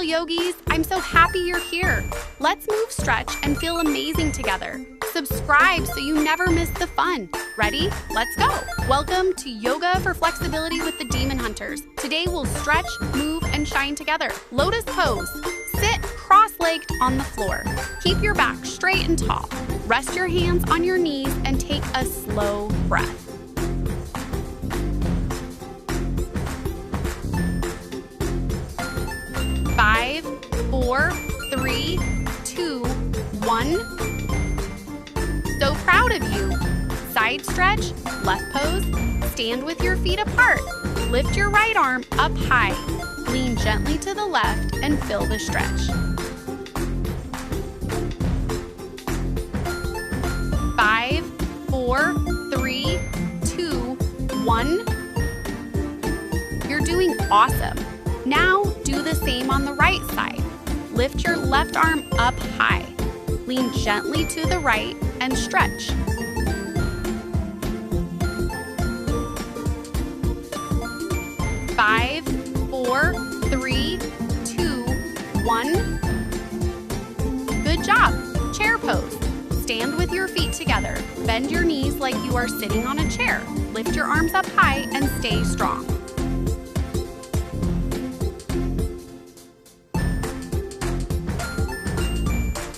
yogis, I'm so happy you're here. Let's move, stretch, and feel amazing together. Subscribe so you never miss the fun. Ready? Let's go. Welcome to Yoga for Flexibility with the Demon Hunters. Today we'll stretch, move, and shine together. Lotus pose. Sit cross-legged on the floor. Keep your back straight and tall. Rest your hands on your knees and take a slow breath. Five, 4, 3, 2, 1. So proud of you. Side stretch, left pose, stand with your feet apart. Lift your right arm up high. Lean gently to the left and fill the stretch. 5, 4, 3, 2, 1. You're doing awesome. Now do the same on the right side. Lift your left arm up high. Lean gently to the right and stretch. 5, 4, 3, 2, 1. Good job. Chair pose. Stand with your feet together. Bend your knees like you are sitting on a chair. Lift your arms up high and stay strong.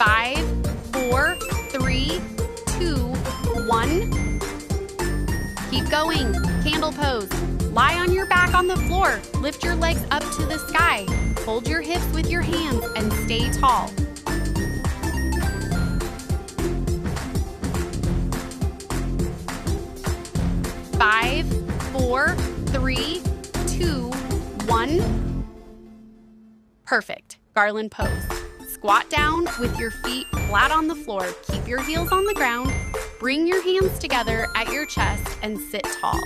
5, 4, 3, 2, 1. Keep going. Candle pose. Lie on your back on the floor. Lift your legs up to the sky. Hold your hips with your hands and stay tall. 5, 4, 3, 2, 1. Perfect. Garland pose. Squat down with your feet flat on the floor. Keep your heels on the ground. Bring your hands together at your chest and sit tall.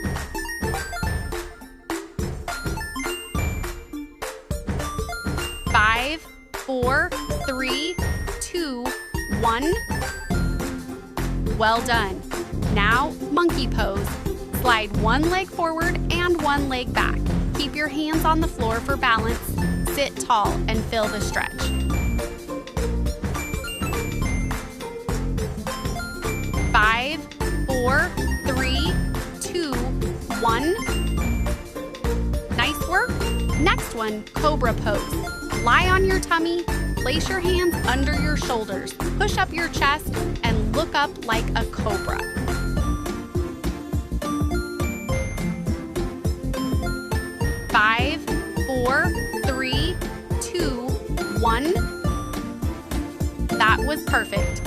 5, 4, 3, 2, 1. Well done. Now, monkey pose. Slide one leg forward and one leg back. Keep your hands on the floor for balance. Sit tall and fill the stretch. 5, 4, 3, 2, 1. Nice work. Next one, Cobra pose. Lie on your tummy, place your hands under your shoulders, push up your chest, and look up like a cobra. 5, 4, 3, 2, 1. That was perfect.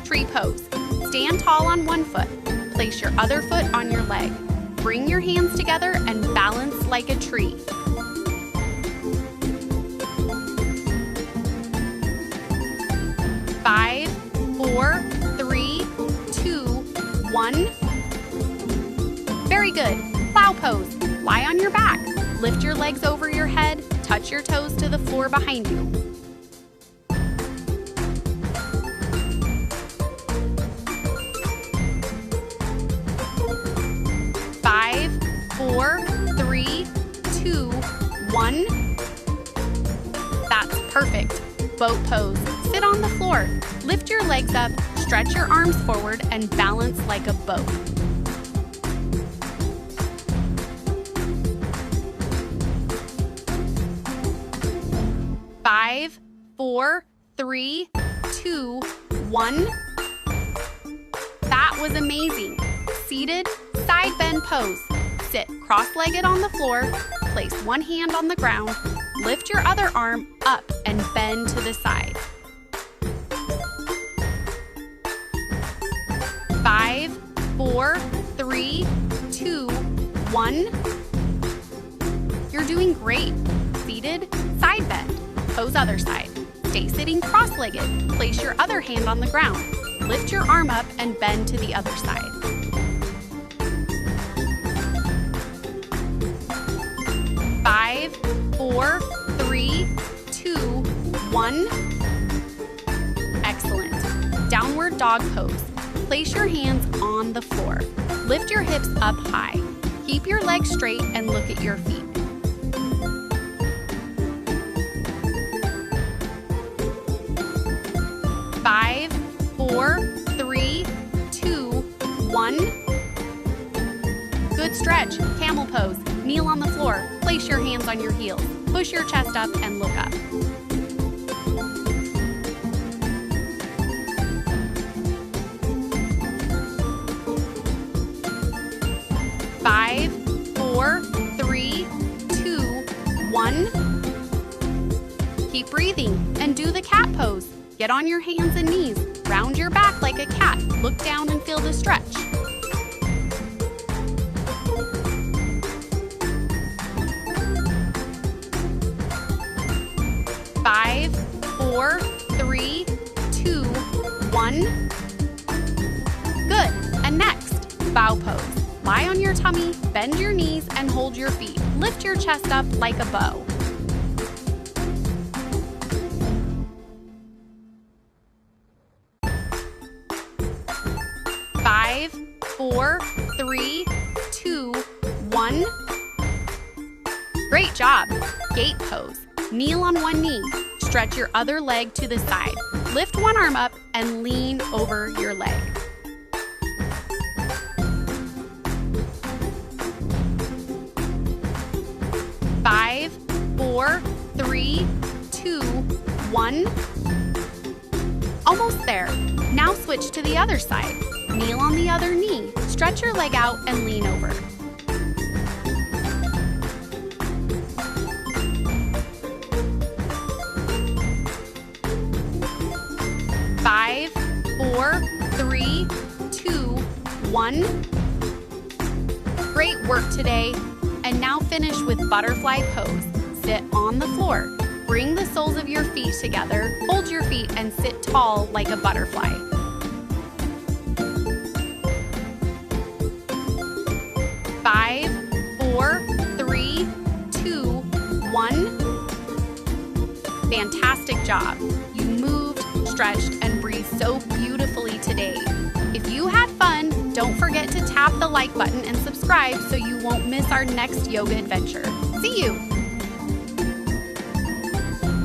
Tree pose. Stand tall on one foot. Place your other foot on your leg. Bring your hands together and balance like a tree. 5, 4, 3, 2, 1. Very good. Plow pose. Lie on your back. Lift your legs over your head. Touch your toes to the floor behind you. 5, 4, 3, 2, 1. That's perfect. Boat pose. Sit on the floor. Lift your legs up, stretch your arms forward, and balance like a boat. 5, 4, 3, 2, 1. That was amazing. Seated, side bend pose. Sit cross-legged on the floor, place one hand on the ground, lift your other arm up and bend to the side. 5, 4, 3, 2, 1. You're doing great. Seated, side bend. Pose other side. Stay sitting cross-legged. Place your other hand on the ground. Lift your arm up and bend to the other side. 5, 4, 3, 2, 1. Excellent. Downward dog pose. Place your hands on the floor. Lift your hips up high. Keep your legs straight and look at your feet. stretch, camel pose, kneel on the floor, place your hands on your heels, push your chest up and look up. 5, 4, 3, 2, 1. Keep breathing and do the cat pose. Get on your hands and knees, round your back like a cat, look down and feel the stretch. 5, 4, 3, 2, 1. Good. And next, bow pose. Lie on your tummy, bend your knees, and hold your feet. Lift your chest up like a bow. 5, 4, 3, 2, 1. Great job. Gate pose. Kneel on one knee. Stretch your other leg to the side. Lift one arm up and lean over your leg. 5, 4, 3, 2, 1. Almost there. Now switch to the other side. Kneel on the other knee. Stretch your leg out and lean over. 5, 4, 3, 2, 1. Great work today. And now finish with butterfly pose. Sit on the floor. Bring the soles of your feet together. Hold your feet and sit tall like a butterfly. 5, 4, 3, 2, 1. Fantastic job. You moved, stretched, and breathed so beautifully today. If you had fun, don't forget to tap the like button and subscribe so you won't miss our next yoga adventure. See you!